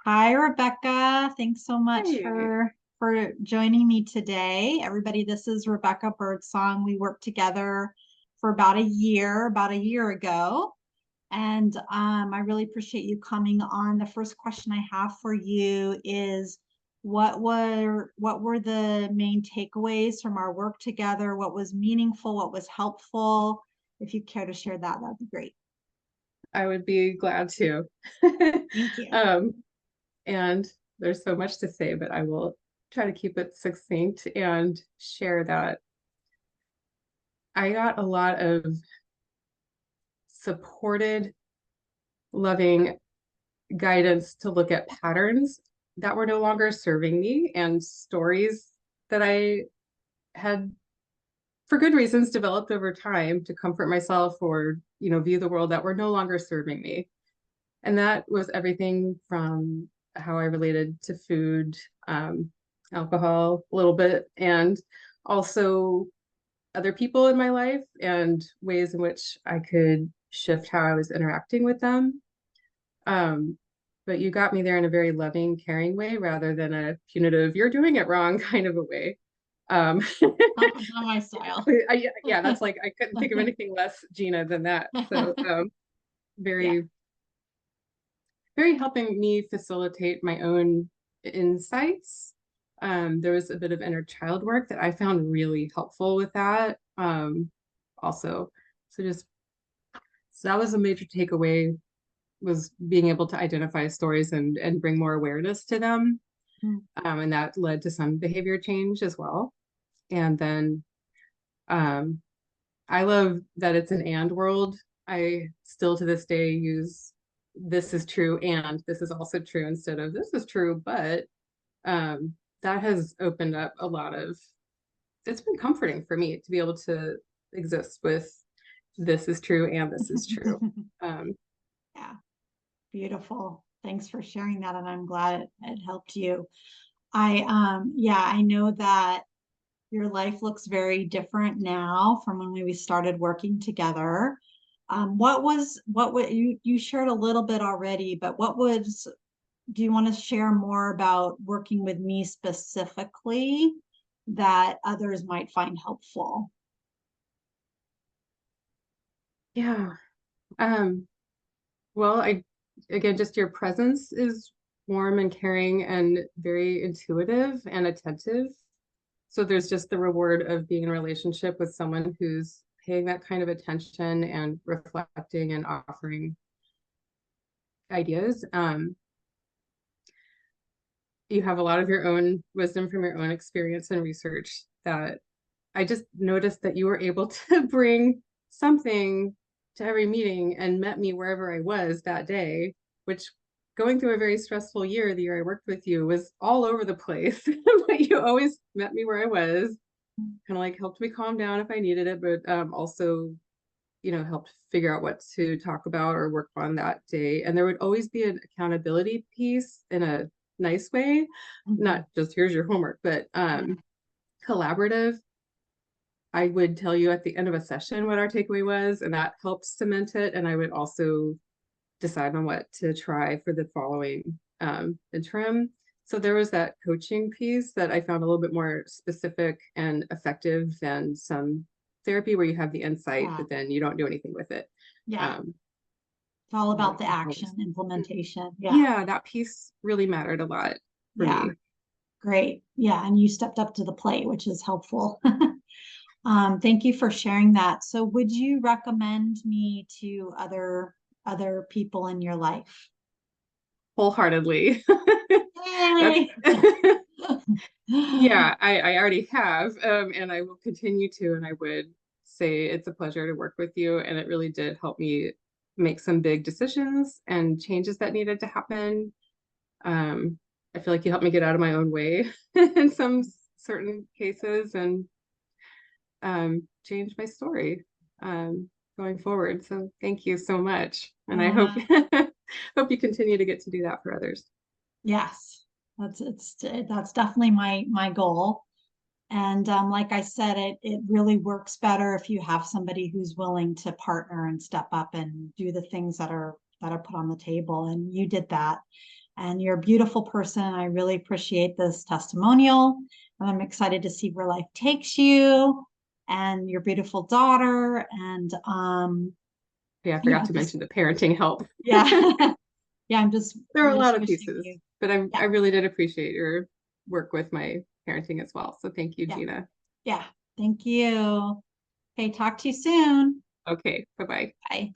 Hi, Rebecca. Thanks so much Hey, for joining me today. Everybody, this is Rebecca Birdsong. We worked together for about a year ago. And I really appreciate you coming on. The first question I have for you is what were the main takeaways from our work together? What was meaningful? What was helpful? If you care to share that, that'd be great. I would be glad to. Thank you. Um, and there's so much to say, but I will try to keep it succinct and share that I got a lot of supported, loving guidance to look at patterns that were no longer serving me and stories that I had, for good reasons, developed over time to comfort myself or, view the world that were no longer serving me. And that was everything from how I related to food, um, alcohol a little bit, and also other people in my life and ways in which I could shift how I was interacting with them. Um, but you got me there in a very loving, caring way rather than a punitive, you're doing it wrong kind of a way. Um, Not my style. yeah, that's like, I couldn't think of anything less Gina than that. So, Yeah. very very helping me facilitate my own insights. There was a bit of inner child work that I found really helpful with that. Also, so just so that was a major takeaway was being able to identify stories and bring more awareness to them. Mm. And that led to some behavior change as well. And then um, I love that it's an and world. I still to this day use this is true and this is also true instead of this is true, but um, that has opened up a lot of, it's been comforting for me to be able to exist with this is true and this is true. Um, Yeah, beautiful. Thanks for sharing that, and I'm glad it helped you. Yeah, I know that your life looks very different now from when we started working together. What you shared a little bit already, but do you want to share more about working with me specifically that others might find helpful? yeah. Um, well, again, just your presence is warm and caring and very intuitive and attentive. So there's just the reward of being in a relationship with someone who's paying that kind of attention and reflecting and offering ideas. You have a lot of your own wisdom from your own experience and research that I just noticed that you were able to bring something to every meeting and met me wherever I was that day, which going through a very stressful year, the year I worked with you, was all over the place. But you always met me where I was, kind of like helped me calm down if I needed it, but also, helped figure out what to talk about or work on that day. And there would always be an accountability piece in a nice way, Mhm. not just here's your homework, but collaborative. I would tell you at the end of a session what our takeaway was, and that helped cement it. And I would also decide on what to try for the following interim. So there was that coaching piece that I found a little bit more specific and effective than some therapy where you have the insight, Yeah, but then you don't do anything with it. yeah. Um, It's all that about was the action, always, implementation. Yeah, yeah, that piece really mattered a lot for yeah. me. Great. Yeah, and you stepped up to the plate, which is helpful. Thank you for sharing that. So would you recommend me to other people in your life? Wholeheartedly. That's Yay! yeah, I already have, and I will continue to. And I would say it's a pleasure to work with you. And it really did help me make some big decisions and changes that needed to happen. Um, I feel like you helped me get out of my own way in some certain cases and change my story going forward. So thank you so much. And I hope Uh, hope you continue to get to do that for others. yes, that's definitely my goal. And like I said, it really works better if you have somebody who's willing to partner and step up and do the things that are put on the table. And you did that. and you're a beautiful person. I really appreciate this testimonial, and I'm excited to see where life takes you and your beautiful daughter. And Yeah, I forgot yeah, to just mention the parenting help. yeah, yeah. There are I'm a just lot of wishing pieces, you, but I yeah, really did appreciate your work with my parenting as well. So thank you, yeah, Gina. yeah. Thank you. Okay, talk to you soon. Okay, bye-bye. Bye.